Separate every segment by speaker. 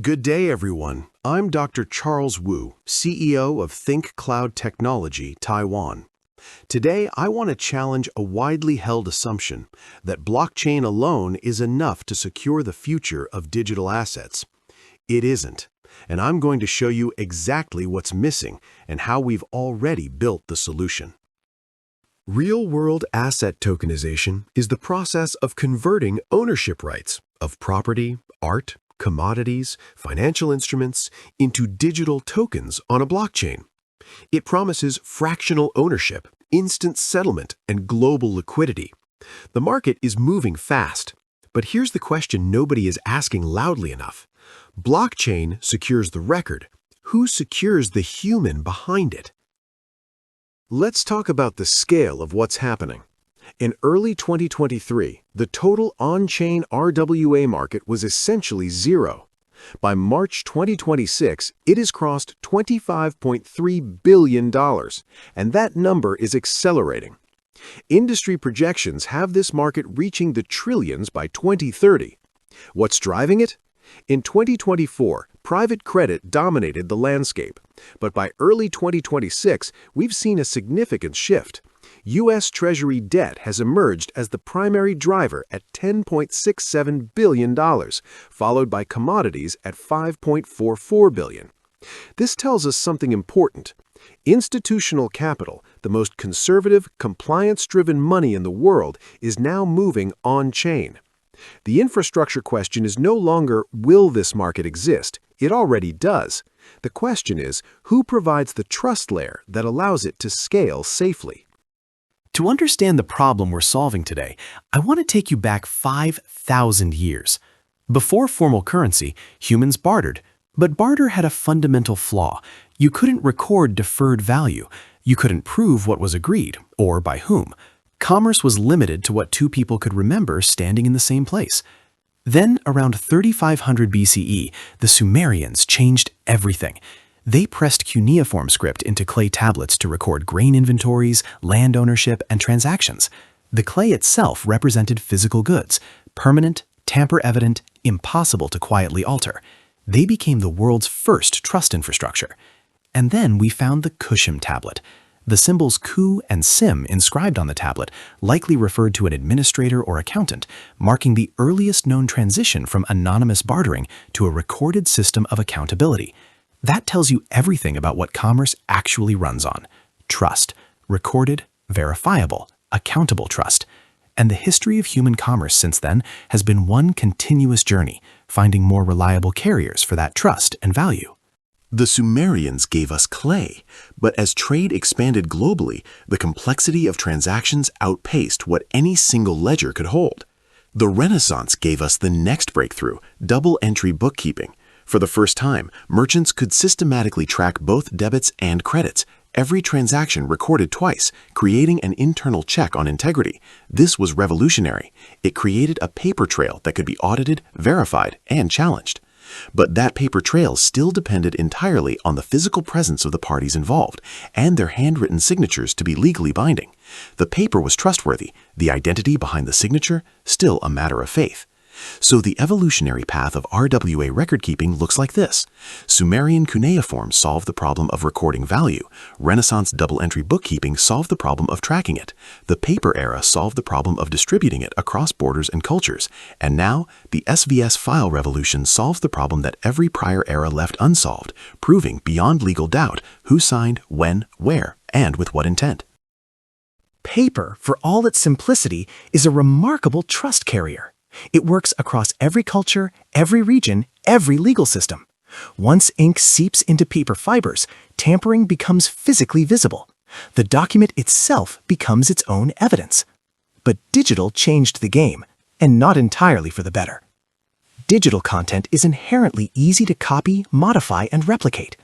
Speaker 1: Good day, everyone. I'm Dr. Charles Wu, CEO of ThinkCloud Technology, Taiwan. Today, I want to challenge a widely held assumption that blockchain alone is enough to secure the future of digital assets. It isn't, and I'm going to show you exactly what's missing and how we've already built the solution. Real-world asset tokenization is the process of converting ownership rights of property, art, commodities, financial instruments into digital tokens on a blockchain. It promises fractional ownership, instant settlement, and global liquidity. The market is moving fast, but here's the question nobody is asking loudly enough. Blockchain secures the record. Who secures the human behind it? Let's talk about the scale of what's happening. In early 2023, the total on-chain RWA market was essentially zero. By March 2026, it has crossed $25.3 billion, and that number is accelerating. Industry projections have this market reaching the trillions by 2030. What's driving it? In 2024, private credit dominated the landscape, but by early 2026, we've seen a significant shift. U.S. Treasury debt has emerged as the primary driver at $10.67 billion, followed by commodities at $5.44 billion. This tells us something important. Institutional capital, the most conservative, compliance-driven money in the world, is now moving on-chain. The infrastructure question is no longer, will this market exist? It already does. The question is, who provides the trust layer that allows it to scale safely?
Speaker 2: To understand the problem we're solving today, I want to take you back 5,000 years. Before formal currency, humans bartered, but barter had a fundamental flaw. You couldn't record deferred value. You couldn't prove what was agreed, or by whom. Commerce was limited to what two people could remember standing in the same place. Then, around 3500 BCE, the Sumerians changed everything. They pressed cuneiform script into clay tablets to record grain inventories, land ownership, and transactions. The clay itself represented physical goods, permanent, tamper-evident, impossible to quietly alter. They became the world's first trust infrastructure. And then we found the Kushim tablet. The symbols Ku and Sim inscribed on the tablet likely referred to an administrator or accountant, marking the earliest known transition from anonymous bartering to a recorded system of accountability. That tells you everything about what commerce actually runs on. Trust, recorded, verifiable, accountable trust. And the history of human commerce since then has been one continuous journey, finding more reliable carriers for that trust and value.
Speaker 1: The Sumerians gave us clay, but as trade expanded globally, the complexity of transactions outpaced what any single ledger could hold. The Renaissance gave us the next breakthrough, double-entry bookkeeping. For the first time, merchants could systematically track both debits and credits, every transaction recorded twice, creating an internal check on integrity. This was revolutionary. It created a paper trail that could be audited, verified, and challenged. But that paper trail still depended entirely on the physical presence of the parties involved and their handwritten signatures to be legally binding. The paper was trustworthy, the identity behind the signature still a matter of faith. So the evolutionary path of RWA record-keeping looks like this. Sumerian cuneiform solved the problem of recording value. Renaissance double-entry bookkeeping solved the problem of tracking it. The paper era solved the problem of distributing it across borders and cultures. And now, the SVS file revolution solves the problem that every prior era left unsolved, proving beyond legal doubt who signed, when, where, and with what intent.
Speaker 2: Paper, for all its simplicity, is a remarkable trust carrier. It works across every culture, every region, every legal system. Once ink seeps into paper fibers, tampering becomes physically visible. The document itself becomes its own evidence. But digital changed the game, and not entirely for the better. Digital content is inherently easy to copy, modify, and replicate.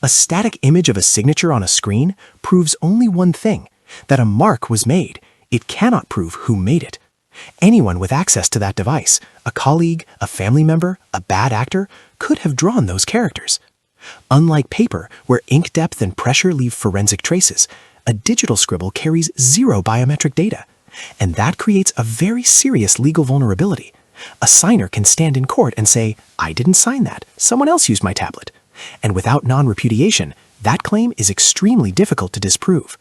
Speaker 2: A static image of a signature on a screen proves only one thing, that a mark was made. It cannot prove who made it. Anyone with access to that device, a colleague, a family member, a bad actor, could have drawn those characters. Unlike paper, where ink depth and pressure leave forensic traces, a digital scribble carries zero biometric data. And that creates a very serious legal vulnerability. A signer can stand in court and say, "I didn't sign that. Someone else used my tablet." And without non-repudiation, that claim is extremely difficult to disprove.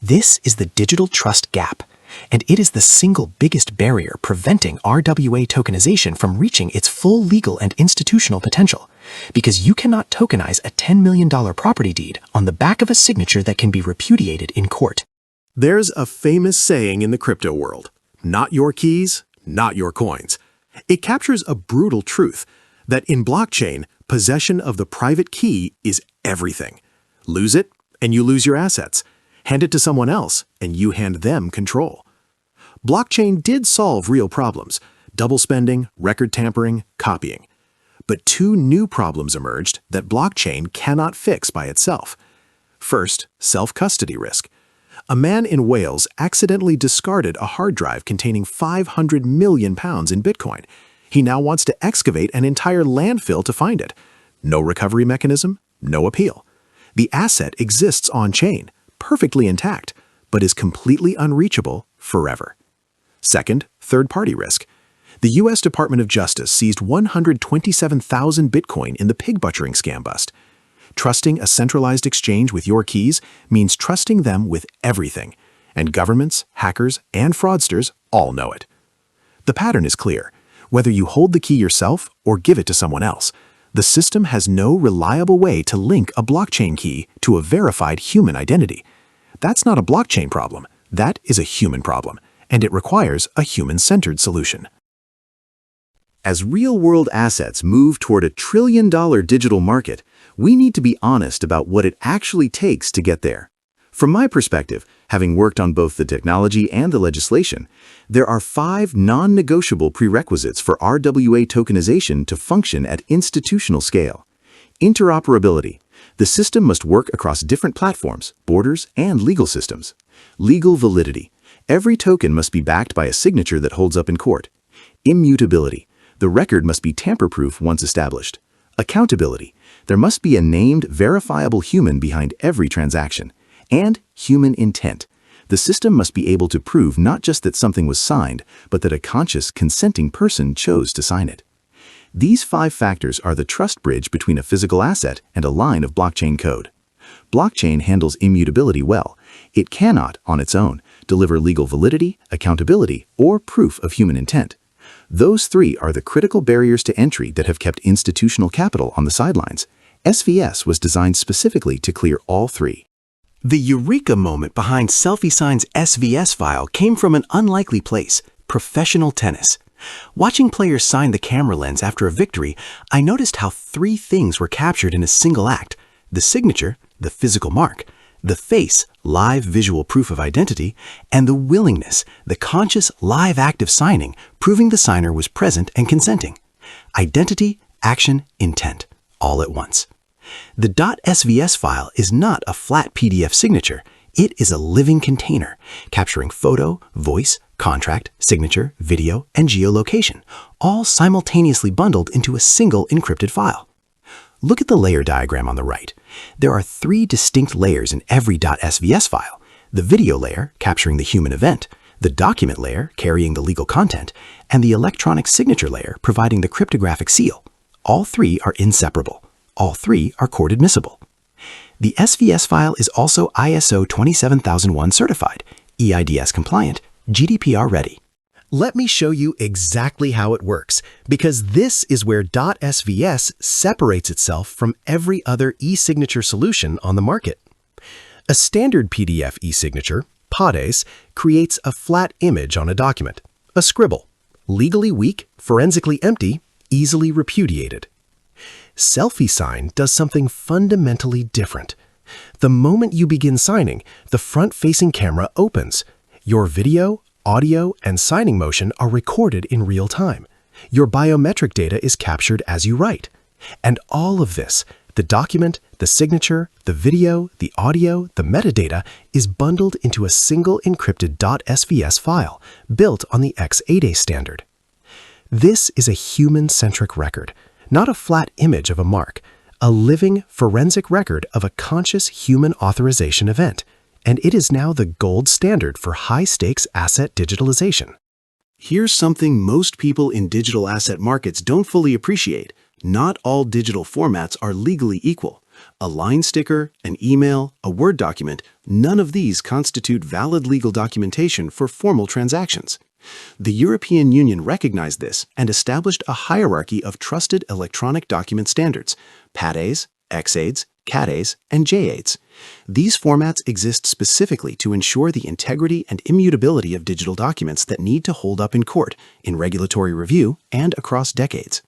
Speaker 2: This is the digital trust gap, and it is the single biggest barrier preventing RWA tokenization from reaching its full legal and institutional potential, because you cannot tokenize a $10 million property deed on the back of a signature that can be repudiated in court.
Speaker 1: There's a famous saying in the crypto world, "Not your keys, not your coins." It captures a brutal truth that in blockchain, possession of the private key is everything. Lose it, and you lose your assets. Hand it to someone else, and you hand them control. Blockchain did solve real problems: double spending, record tampering, copying. But two new problems emerged that blockchain cannot fix by itself. First, self-custody risk. A man in Wales accidentally discarded a hard drive containing 500 million pounds in Bitcoin. He now wants to excavate an entire landfill to find it. No recovery mechanism, no appeal. The asset exists on-chain, perfectly intact, but is completely unreachable forever. Second, third-party risk. The U.S. Department of Justice seized 127,000 Bitcoin in the pig butchering scam bust. Trusting a centralized exchange with your keys means trusting them with everything, and governments, hackers, and fraudsters all know it. The pattern is clear. Whether you hold the key yourself or give it to someone else, the system has no reliable way to link a blockchain key to a verified human identity. That's not a blockchain problem. That is a human problem, and it requires a human-centered solution. As real-world assets move toward a trillion-dollar digital market, we need to be honest about what it actually takes to get there. From my perspective, having worked on both the technology and the legislation, there are 5 non-negotiable prerequisites for RWA tokenization to function at institutional scale. Interoperability. The system must work across different platforms, borders, and legal systems. Legal validity. Every token must be backed by a signature that holds up in court. Immutability. The record must be tamper-proof once established. Accountability. There must be a named, verifiable human behind every transaction. And human intent. The system must be able to prove not just that something was signed, but that a conscious, consenting person chose to sign it. These 5 factors are the trust bridge between a physical asset and a line of blockchain code. Blockchain handles immutability well. It cannot, on its own, deliver legal validity, accountability, or proof of human intent. Those 3 are the critical barriers to entry that have kept institutional capital on the sidelines. SVS was designed specifically to clear all 3.
Speaker 2: The eureka moment behind SelfieSign's SVS file came from an unlikely place: professional tennis. Watching players sign the camera lens after a victory, I noticed how 3 things were captured in a single act: the signature, the physical mark; the face, live visual proof of identity; and the willingness, the conscious live act of signing, proving the signer was present and consenting. Identity, action, intent, all at once. The .svs file is not a flat PDF signature. It is a living container, capturing photo, voice, contract, signature, video, and geolocation, all simultaneously bundled into a single encrypted file. Look at the layer diagram on the right. There are 3 distinct layers in every .svs file: the video layer, capturing the human event; the document layer, carrying the legal content; and the electronic signature layer, providing the cryptographic seal. All 3 are inseparable. All 3 are court admissible. The SVS file is also ISO 27001 certified, EIDS compliant, GDPR ready. Let me show you exactly how it works, because this is where .svs separates itself from every other e-signature solution on the market. A standard PDF e-signature, PODES, creates a flat image on a document, a scribble, legally weak, forensically empty, easily repudiated. SelfieSign does something fundamentally different. The moment you begin signing, the front-facing camera opens. Your video, audio, and signing motion are recorded in real time. Your biometric data is captured as you write. And all of this, the document, the signature, the video, the audio, the metadata, is bundled into a single encrypted .svs file built on the X8A standard. This is a human-centric record, not a flat image of a mark, a living forensic record of a conscious human authorization event, and it is now the gold standard for high-stakes asset digitalization.
Speaker 1: Here's something most people in digital asset markets don't fully appreciate. Not all digital formats are legally equal. A line sticker, an email, a Word document, none of these constitute valid legal documentation for formal transactions. The European Union recognized this and established a hierarchy of trusted electronic document standards: PAT-As, X-Aids, CAT-As, and J-Aids. These formats exist specifically to ensure the integrity and immutability of digital documents that need to hold up in court, in regulatory review, and across decades.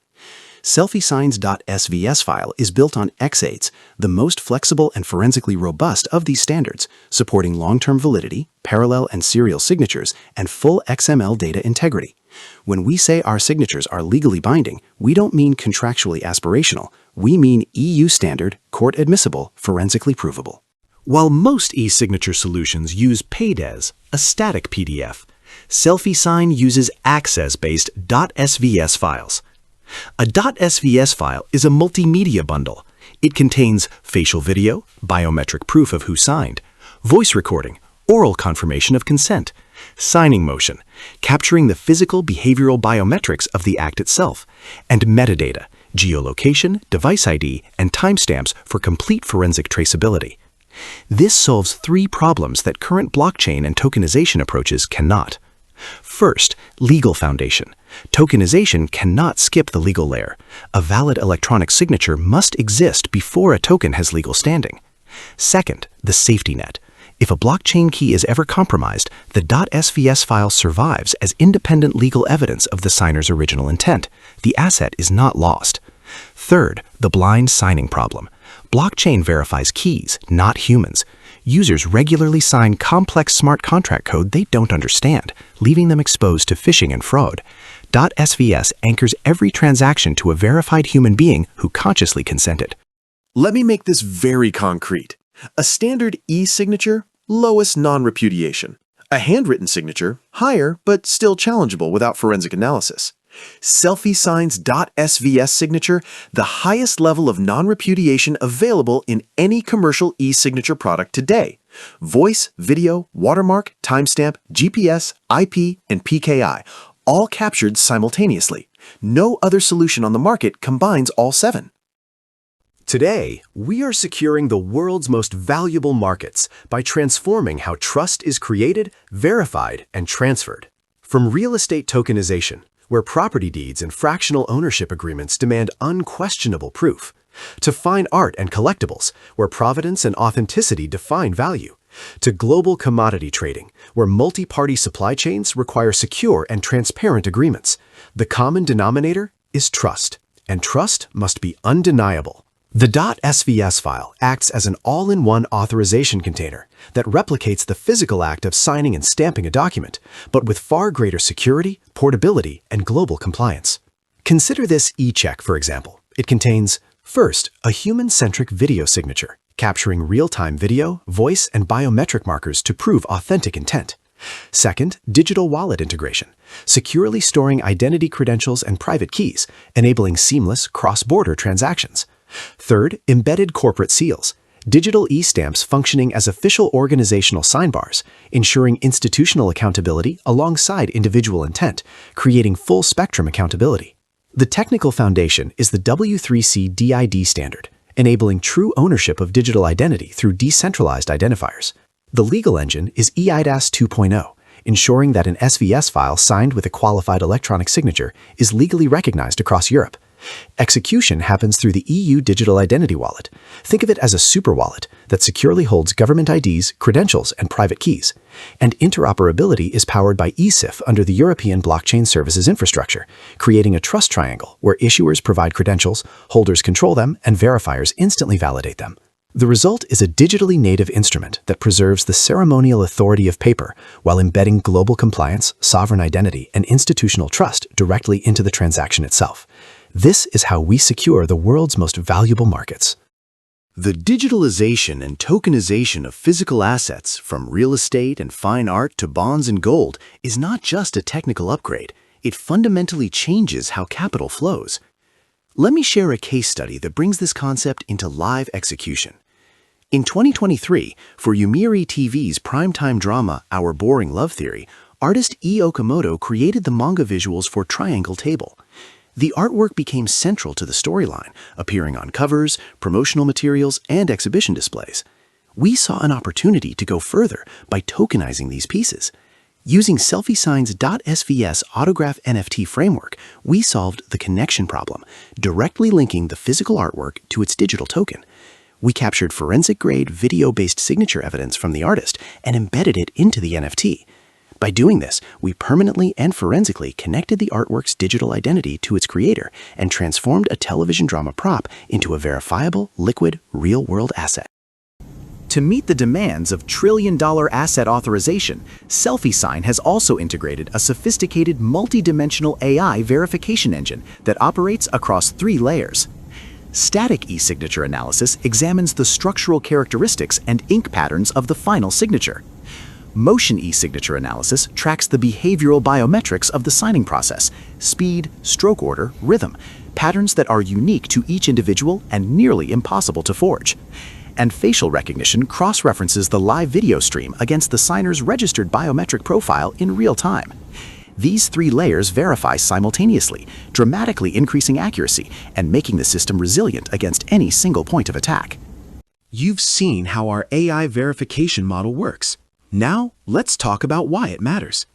Speaker 1: SelfieSigns.svs file is built on X-Aids, the most flexible and forensically robust of these standards, supporting long-term validity, parallel and serial signatures, and full XML data integrity. When we say our signatures are legally binding, we don't mean contractually aspirational. We mean EU standard, court admissible, forensically provable. While most e-signature solutions use PAT-As, a static PDF, SelfieSign uses Access-based .svs files. A .svs file is a multimedia bundle. It contains facial video, biometric proof of who signed, voice recording, oral confirmation of consent, signing motion, capturing the physical behavioral biometrics of the act itself, and metadata, geolocation, device ID, and timestamps for complete forensic traceability. This solves three problems that current blockchain and tokenization approaches cannot. First, legal foundation. Tokenization cannot skip the legal layer. A valid electronic signature must exist before a token has legal standing. Second, the safety net. If a blockchain key is ever compromised, the .svs file survives as independent legal evidence of the signer's original intent. The asset is not lost. Third, the blind signing problem. Blockchain verifies keys, not humans. Users regularly sign complex smart contract code they don't understand, leaving them exposed to phishing and fraud. .svs anchors every transaction to a verified human being who consciously consented.
Speaker 3: Let me make this very concrete. A standard e-signature, lowest non-repudiation. A handwritten signature, higher but still challengeable without forensic analysis. SelfieSigns.svs signature, the highest level of non-repudiation available in any commercial e-signature product today. Voice, video, watermark, timestamp, GPS, IP, and PKI, all captured simultaneously. No other solution on the market combines all seven.
Speaker 1: Today, we are securing the world's most valuable markets by transforming how trust is created, verified, and transferred. From real estate tokenization, where property deeds and fractional ownership agreements demand unquestionable proof, to fine art and collectibles, where provenance and authenticity define value, to global commodity trading, where multi-party supply chains require secure and transparent agreements. The common denominator is trust, and trust must be undeniable. The .svs file acts as an all-in-one authorization container that replicates the physical act of signing and stamping a document, but with far greater security, portability, and global compliance. Consider this e-check, for example. It contains, first, a human-centric video signature, capturing real-time video, voice, and biometric markers to prove authentic intent. Second, digital wallet integration, securely storing identity credentials and private keys, enabling seamless cross-border transactions. Third, embedded corporate seals, digital e-stamps functioning as official organizational signbars, ensuring institutional accountability alongside individual intent, creating full-spectrum accountability. The technical foundation is the W3C DID standard, enabling true ownership of digital identity through decentralized identifiers. The legal engine is eIDAS 2.0, ensuring that an SVS file signed with a qualified electronic signature is legally recognized across Europe. Execution happens through the EU Digital Identity Wallet. Think of it as a super wallet that securely holds government IDs, credentials, and private keys. And interoperability is powered by ESIF under the European Blockchain Services Infrastructure, creating a trust triangle where issuers provide credentials, holders control them, and verifiers instantly validate them. The result is a digitally native instrument that preserves the ceremonial authority of paper while embedding global compliance, sovereign identity, and institutional trust directly into the transaction itself. This is how we secure the world's most valuable markets. The digitalization and tokenization of physical assets, from real estate and fine art to bonds and gold, is not just a technical upgrade. It fundamentally changes how capital flows. Let me share a case study that brings this concept into live execution. In 2023, for Yomiuri TV's primetime drama Our Boring Love Theory,
Speaker 2: artist E. Okamoto created the manga visuals for Triangle Table. The artwork became central to the storyline, appearing on covers, promotional materials, and exhibition displays. We saw an opportunity to go further by tokenizing these pieces. Using SelfieSign's .svs autograph NFT framework, we solved the connection problem, directly linking the physical artwork to its digital token. We captured forensic-grade video-based signature evidence from the artist and embedded it into the NFT. By doing this, we permanently and forensically connected the artwork's digital identity to its creator and transformed a television drama prop into a verifiable, liquid, real-world asset. To meet the demands of trillion-dollar asset authorization, SelfieSign has also integrated a sophisticated multi-dimensional AI verification engine that operates across 3 layers. Static e-signature analysis examines the structural characteristics and ink patterns of the final signature. Motion e-signature analysis tracks the behavioral biometrics of the signing process, speed, stroke order, rhythm, patterns that are unique to each individual and nearly impossible to forge. And facial recognition cross-references the live video stream against the signer's registered biometric profile in real time. These 3 layers verify simultaneously, dramatically increasing accuracy and making the system resilient against any single point of attack.
Speaker 1: You've seen how our AI verification model works. Now, let's talk about why it matters.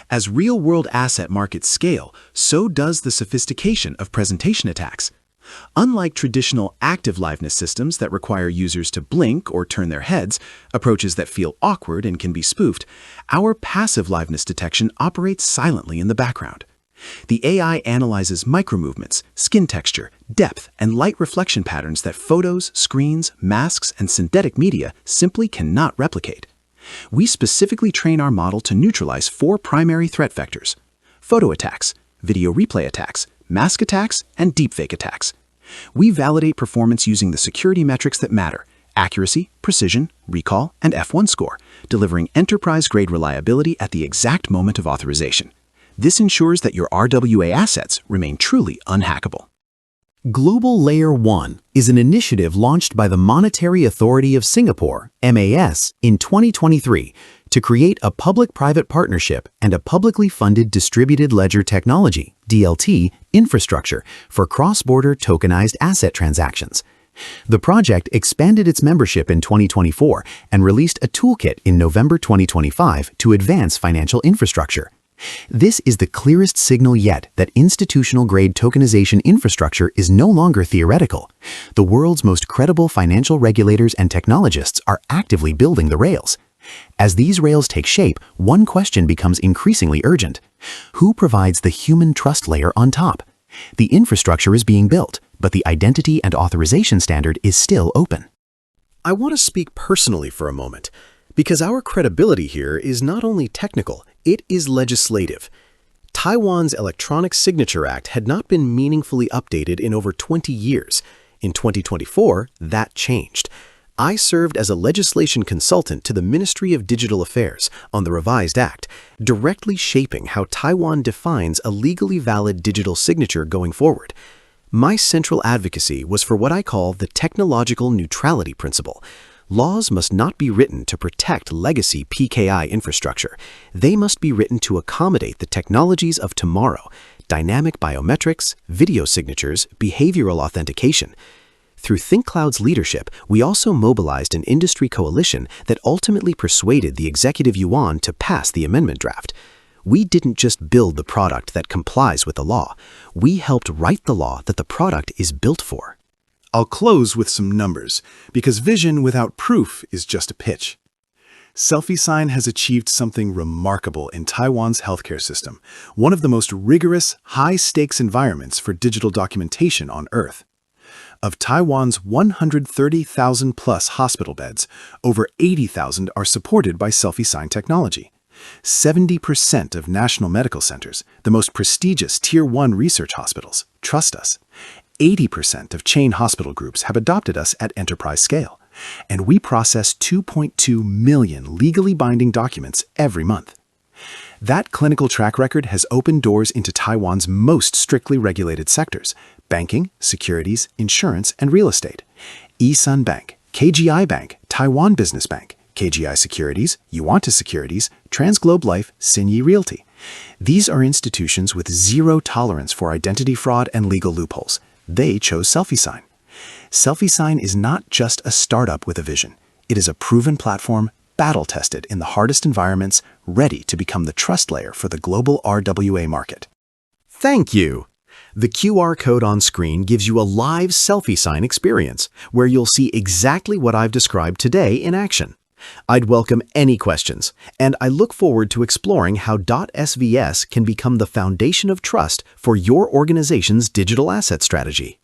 Speaker 1: As real-world asset markets scale, so does the sophistication of presentation attacks. Unlike traditional active liveness systems that require users to blink or turn their heads, approaches that feel awkward and can be spoofed, our passive liveness detection operates silently in the background. The AI analyzes micromovements, skin texture, depth, and light reflection patterns that photos, screens, masks, and synthetic media simply cannot replicate. We specifically train our model to neutralize 4 primary threat vectors: photo attacks, video replay attacks, mask attacks, and deepfake attacks. We validate performance using the security metrics that matter: accuracy, precision, recall, and F1 score, delivering enterprise-grade reliability at the exact moment of authorization. This ensures that your RWA assets remain truly unhackable.
Speaker 2: Global Layer 1 is an initiative launched by the Monetary Authority of Singapore, MAS, in 2023 to create a public-private partnership and a publicly funded distributed ledger technology, DLT, infrastructure for cross-border tokenized asset transactions. The project expanded its membership in 2024 and released a toolkit in November 2025 to advance financial infrastructure. This is the clearest signal yet that institutional-grade tokenization infrastructure is no longer theoretical. The world's most credible financial regulators and technologists are actively building the rails. As these rails take shape, one question becomes increasingly urgent. Who provides the human trust layer on top? The infrastructure is being built, but the identity and authorization standard is still open.
Speaker 1: I want to speak personally for a moment, because our credibility here is not only technical, it is legislative. Taiwan's Electronic Signature Act had not been meaningfully updated in over 20 years. In 2024, that changed. I served as a legislation consultant to the Ministry of Digital Affairs on the revised act, directly shaping how Taiwan defines a legally valid digital signature going forward. My central advocacy was for what I call the technological neutrality principle. Laws must not be written to protect legacy PKI infrastructure. They must be written to accommodate the technologies of tomorrow: dynamic biometrics, video signatures, behavioral authentication. Through ThinkCloud's leadership, we also mobilized an industry coalition that ultimately persuaded the Executive Yuan to pass the amendment draft. We didn't just build the product that complies with the law. We helped write the law that the product is built for. I'll close with some numbers, because vision without proof is just a pitch. SelfieSign has achieved something remarkable in Taiwan's healthcare system, one of the most rigorous, high-stakes environments for digital documentation on Earth. Of Taiwan's 130,000-plus hospital beds, over 80,000 are supported by SelfieSign technology. 70% of national medical centers, the most prestigious Tier 1 research hospitals, trust us. 80% of chain hospital groups have adopted us at enterprise scale, and we process 2.2 million legally binding documents every month. That clinical track record has opened doors into Taiwan's most strictly regulated sectors: banking, securities, insurance, and real estate. E-Sun Bank, KGI Bank, Taiwan Business Bank,
Speaker 2: KGI Securities, Uwanta Securities, Transglobe Life, Sinyi Realty. These are institutions with zero tolerance for identity fraud and legal loopholes. They chose SelfieSign. SelfieSign is not just a startup with a vision. It is a proven platform, battle-tested in the hardest environments, ready to become the trust layer for the global RWA market.
Speaker 1: Thank you. The QR code on screen gives you a live SelfieSign experience, where you'll see exactly what I've described today in action. I'd welcome any questions, and I look forward to exploring how .svs can become the foundation of trust for your organization's digital asset strategy.